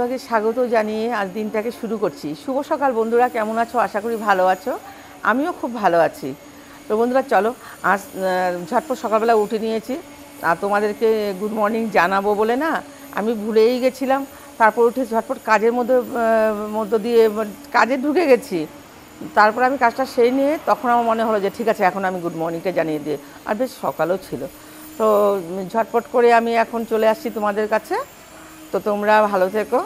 সবাইকে স্বাগত জানিয়ে আজ দিনটাকে শুরু করছি। শুভ সকাল বন্ধুরা, কেমন আছো? আশা করি ভালো আছো। আমিও খুব ভালো আছি। তো বন্ধুরা চলো, আজ ঝটপট সকালবেলা উঠে নিয়েছি আর তোমাদেরকে গুড মর্নিং জানাবো বলে না আমি ভুলেই গেছিলাম। তারপর উঠে ঝটপট কাজের মধ্য দিয়ে কাজে ঢুকে গেছি। তারপর আমি কাজটা সেরে নিয়ে তখন আমার মনে হলো যে ঠিক আছে, এখন আমি গুড মর্নিংটা জানিয়ে দিই। আর বেশ সকালও ছিল, তো ঝটপট করে আমি এখন চলে আসছি তোমাদের কাছে। তো তোমরা ভালো থেকো।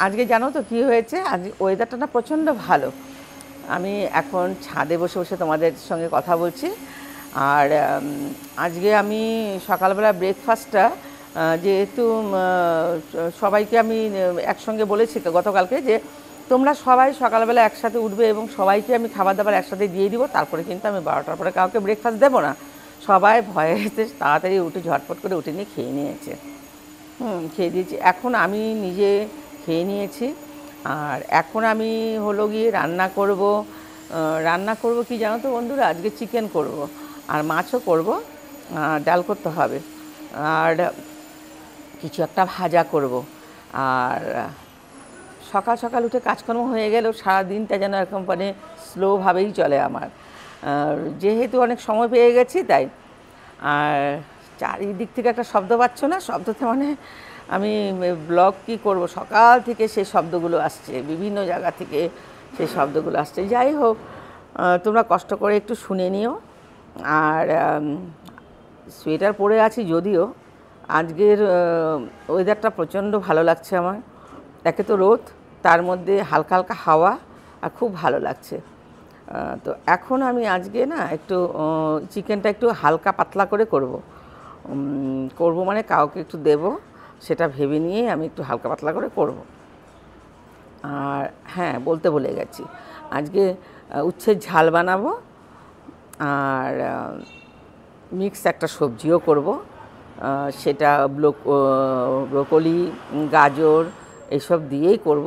আজকে জানো তো কী হয়েছে, আজ ওয়েদারটা না প্রচণ্ড ভালো। আমি এখন ছাদে বসে বসে তোমাদের সঙ্গে কথা বলছি। আর আজকে আমি সকালবেলা ব্রেকফাস্টটা যেহেতু সবাইকে আমি একসঙ্গে বলেছি গতকালকে যে তোমরা সবাই সকালবেলা একসাথে উঠবে এবং সবাইকে আমি খাবার দাবার একসাথে দিয়ে দিব। তারপরে কিন্তু আমি 12টার পরে কাউকে ব্রেকফাস্ট দেবো না। সবাই ভয়ে তাড়াতাড়ি উঠে ঝটপট করে উঠে নিয়ে খেয়ে নিয়েছে। খেয়ে দিয়েছি, এখন আমি নিজে খেয়ে নিয়েছি। আর এখন আমি হলো গিয়ে রান্না করব কি জানো তো বন্ধুরা, আজকে চিকেন করব আর মাছও করব, ডাল করতে হবে আর কিছু একটা ভাজা করব। আর সকাল সকাল উঠে কাজকর্ম হয়ে গেলেও সারাদিনটা যেন এরকম মানে স্লোভাবেই চলে আমার, যেহেতু অনেক সময় পেয়ে গেছি তাই। আর চারিদিক থেকে একটা শব্দ পাচ্ছ না, শব্দতে মানে আমি ব্লগ কী করব, সকাল থেকে সেই শব্দগুলো আসছে, বিভিন্ন জায়গা থেকে সেই শব্দগুলো আসছে। যাই হোক, তোমরা কষ্ট করে একটু শুনে নিও। আর সোয়েটার পরে আছি যদিও আজকের ওয়েদারটা প্রচণ্ড ভালো লাগছে আমার। একে তো রোদ, তার মধ্যে হালকা হালকা হাওয়া, আর খুব ভালো লাগছে। তো এখন আমি আজকে না একটু চিকেনটা একটু হালকা পাতলা করে করব মানে কাউকে একটু দেব, সেটা ভেবে নিয়ে আমি একটু হালকা পাতলা করে করব। আর হ্যাঁ, বলতে ভুলে গেছি, আজকে উচ্ছের ঝাল বানাবো আর মিক্স একটা সবজিও করব। সেটা ব্রোকলি, গাজর এইসব দিয়েই করব।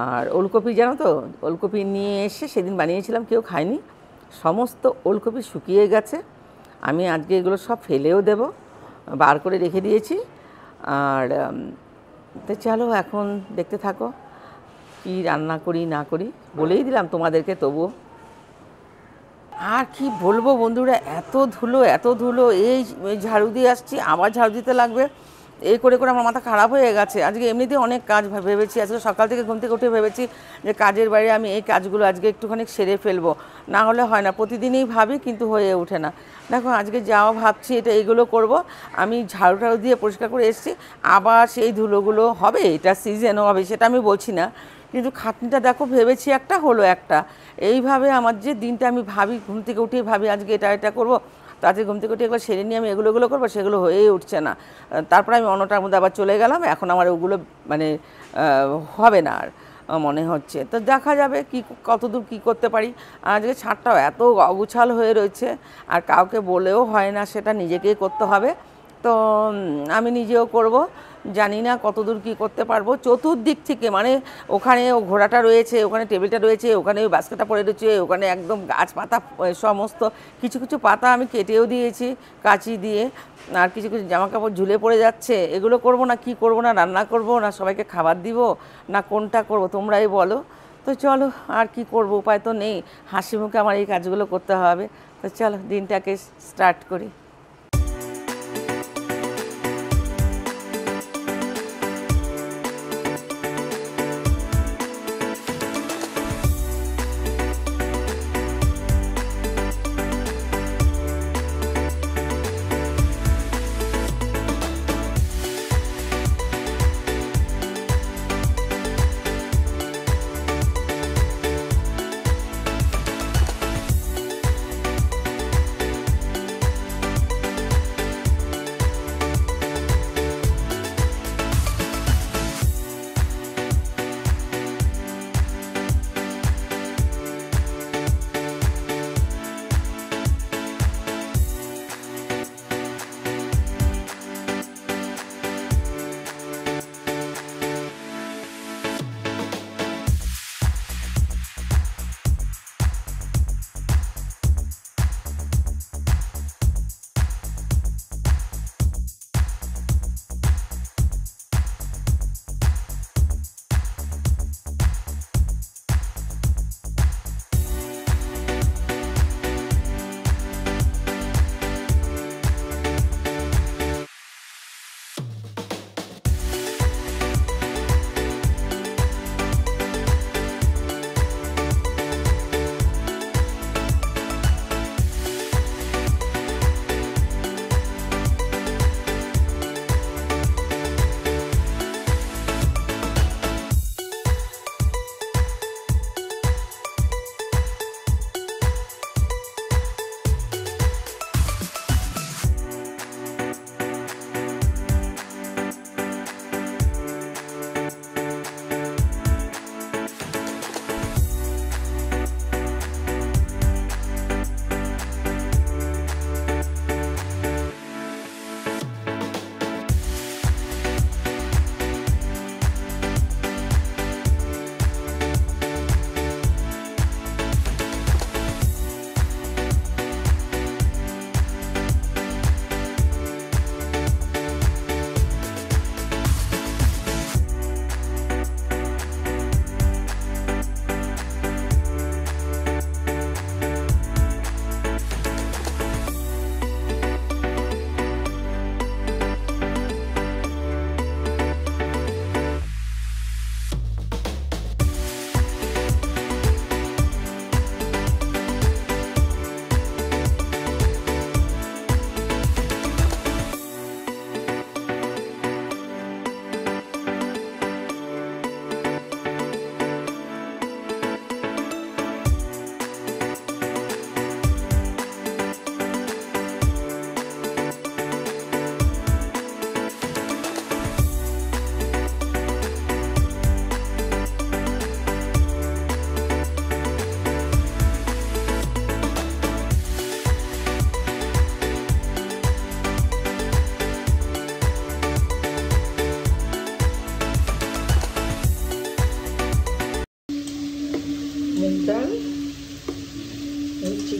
আর ওলকপি জানো তো, ওলকপি নিয়ে এসে সেদিন বানিয়েছিলাম, কেউ খায়নি, সমস্ত ওলকপি শুকিয়ে গেছে। আমি আজকে এগুলো সব ফেলেও দেব, বার করে রেখে দিয়েছি। আর তো চলো এখন দেখতে থাকো কি রান্না করি না করি, বলেই দিলাম তোমাদেরকে তবুও। আর কি বলবো বন্ধুরা, এত ধুলো, এই ঝাড়ু দিয়ে আসছি, আবার ঝাড়ু দিতে লাগবে, এই করে করে আমার মাথা খারাপ হয়ে গেছে। আজকে এমনিতেই অনেক কাজ ভেবেছি, আজকে সকাল থেকে ঘুম থেকে উঠে ভেবেছি যে কাজের বাইরে আমি এই কাজগুলো আজকে একটুখানি সেরে ফেলবো, না হলে হয় না। প্রতিদিনই ভাবি কিন্তু হয়ে ওঠে না। দেখো আজকে যাও ভাবছি এইগুলো করব, আমি ঝাড়ু দিয়ে পরিষ্কার করে এসেছি, আবার সেই ধুলোগুলো হবে, এটা সিজনও হবে সেটা আমি বলছি না, কিন্তু খাটনিটা দেখো, ভেবেছি একটা হলো একটা। এইভাবে আমার যে দিনটা আমি ভাবি, ঘুম থেকে উঠেই ভাবি আজকে এটা করব, তাতে ঘুম থেকে উঠে একবার সেরে নিয়ে আমি এগুলো করবো, সেগুলো হয়েই উঠছে না। তারপরে আমি অন্যটার মধ্যে আবার চলে গেলাম, এখন আমার ওগুলো মানে হবে না আর মনে হচ্ছে। তো দেখা যাবে কতদূর কী করতে পারি। আজকে ছাদটাও এত অগুছাল হয়ে রয়েছে, আর কাউকে বলেও হয় না, সেটা নিজেকেই করতে হবে। তো আমি নিজেও করব, জানি না কতদূর কী করতে পারবো। চতুর্দিক থেকে মানে ওখানে ও ঘোড়াটা রয়েছে, ওখানে টেবিলটা রয়েছে, ওখানে ওই বাস্কেটটা পড়ে রয়েছে, ওখানে একদম গাছপাতা সমস্ত কিছু পাতা আমি কেটেও দিয়েছি কাঁচি দিয়ে, আর কিছু জামাকাপড় ঝুলে পড়ে যাচ্ছে। এগুলো করব না, কি করব, না রান্না করব, না সবাইকে খাবার দিব, না কোনটা করব তোমরাই বলো। তো চলো, আর কি করব, উপায় তো নেই, হাসি মুখে আমার এই কাজগুলো করতে হবে। তো চলো দিনটাকে স্টার্ট করি।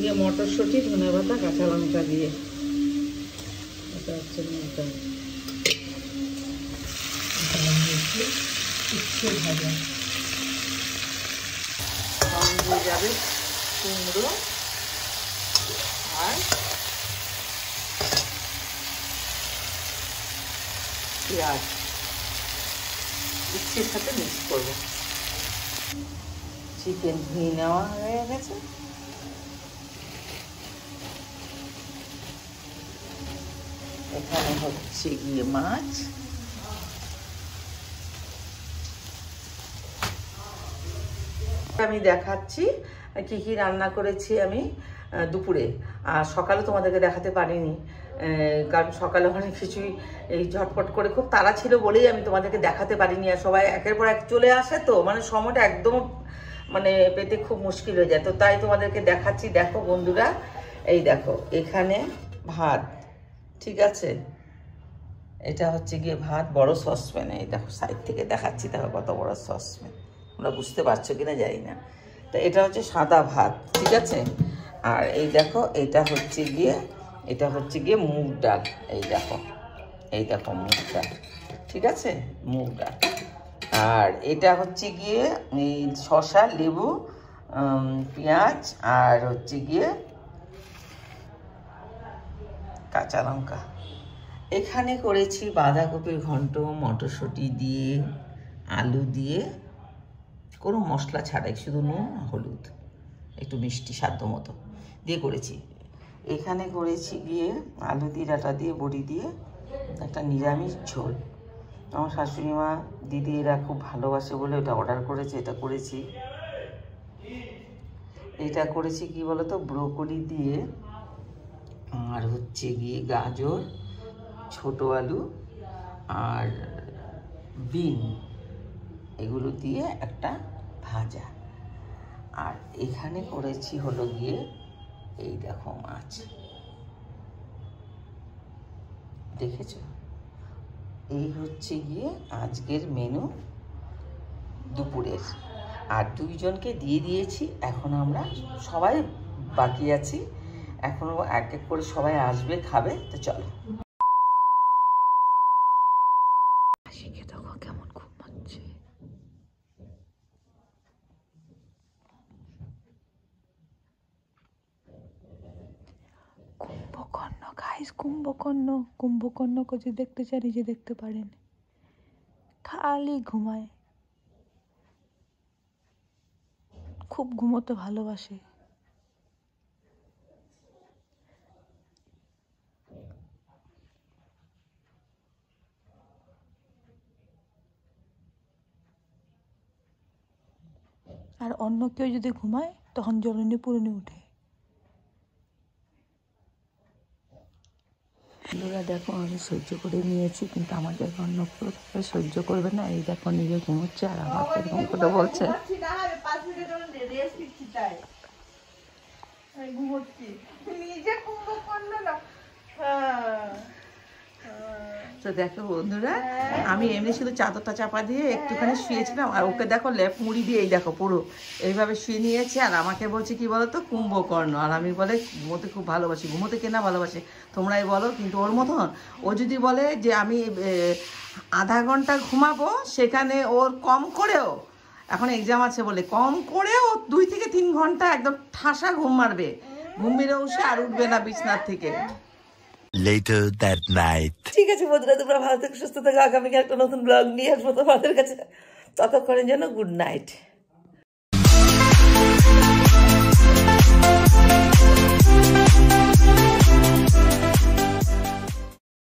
গিয়ে মটরশুঁটি, ধনেপাতা, কাঁচা লঙ্কা দিয়ে। এটা হচ্ছে মুগটা উচ্ছে ভাজা। দিয়ে যাবে কুমড়ো আর পেঁয়াজ, উচ্ছের সাথে মিক্স করবো। চিকেন ধুয়ে নেওয়া হয়ে গেছে। এখানে হচ্ছে গিয়ে মাছ, আমি দেখাচ্ছি কি কি রান্না করেছি আমি দুপুরে। আর সকালে তোমাদেরকে দেখাতে পারিনি, কারণ সকালে অনেক কিছুই এই ঝটপট করে খুব তাড়া ছিল বলেই আমি তোমাদেরকে দেখাতে পারিনি। আর সবাই একের পর এক চলে আসে, তো মানে সময়টা একদম মানে পেতে খুব মুশকিল হয়ে যায়। তো তাই তোমাদেরকে দেখাচ্ছি। দেখো বন্ধুরা, এই দেখো এখানে ভাত, ঠিক আছে, এটা হচ্ছে গিয়ে ভাত বড় সসপ্যানে। এই দেখো সাইড থেকে দেখাচ্ছি, দেখো কত বড় সসপ্যান, তোমরা বুঝতে পারছো কিনা জানি না। তো এটা হচ্ছে সাদা ভাত, ঠিক আছে। আর এই দেখো এটা হচ্ছে গিয়ে মুগ ডাল। এই দেখো মুগ ডাল, ঠিক আছে, মুগ ডাল। আর এটা হচ্ছে গিয়ে এই শসা, লেবু, পেঁয়াজ আর হচ্ছে গিয়ে কাঁচা লঙ্কা। এখানে করেছি বাঁধাকপির ঘন্ট, মটরশুঁটি দিয়ে, আলু দিয়ে, কোনো মশলা ছাড়াই, শুধু নুন, হলুদ, একটু মিষ্টি স্বাদ মতো দিয়ে করেছি। এখানে করেছি গিয়ে আলু দিয়ে, ডাঁটা দিয়ে, বড়ি দিয়ে একটা নিরামিষ ঝোল। আমার শাশুড়ি মা, দিদি এরা খুব ভালোবাসে বলে ওটা অর্ডার করেছে, এটা করেছি। এটা করেছি কি বলতো, ব্রোকলি দিয়ে আর হচ্ছে গিয়ে গাজর, ছোট আলু আর বিন, এগুলো দিয়ে একটা ভাজা। আর এখানে করেছি হলো গিয়ে এই দেখো মাছ, দেখেছো? এই হচ্ছে গিয়ে আজকের মেনু দুপুরের। আর দুইজনকে দিয়ে দিয়েছি, এখন আমরা সবাই বাকি আছি, এখনো এক এক করে সবাই আসবে, খাবে। তো চলো। দেখো কেমন ঘুমাচ্ছে। কুম্ভকর্ণ গাইস, কুম্ভকর্ণকে যে দেখতে চাই, নিজে দেখতে পারেন, খালি ঘুমায়, খুব ঘুমোতে ভালোবাসে। আর অন্য কেউ যদি ঘুমায় তখন জ্বলনি পুরনি উঠে। বন্ধুরা দেখো, আমি সহ্য করে নিয়েছি, কিন্তু আমাদের অন্য কেউ সহ্য করবে না। এই দেখো নিজে ঘুমোচ্ছে আর আমাকে এরকম করে বলছে। তো দেখো বন্ধুরা, আমি এমনি শুধু চাদরটা চাপা দিয়ে একটুখানি শুয়েছিলাম, আর ওকে দেখো লেপ মুড়ি দিয়ে এই দেখো পুরো এইভাবে শুয়ে নিয়েছে। আর আমাকে বলছে কি বলো তো, কুম্ভকর্ণ। আর আমি বলে ঘুমোতে খুব ভালোবাসি, ঘুমোতে কেনা ভালোবাসে তোমরাই বলো। কিন্তু ওর মতন ও যদি বলে যে আমি আধা ঘন্টা ঘুমাবো, সেখানে ওর কম করেও, এখন এক্সাম আছে বলে কম করেও 2 থেকে 3 ঘন্টা একদম ঠাসা ঘুম মারবে, ঘুম মেরে উঠে আর উঠবে না বিছনার থেকে। Later that night. ঠিক আছে বন্ধুরা, তোমরা ভালো থেকে সুস্থ থাকো। আগামীকাল একটা নতুন ব্লগ নিয়ে আসবো তোমাদের কাছে। ততক্ষণের জন্য গুড নাইট।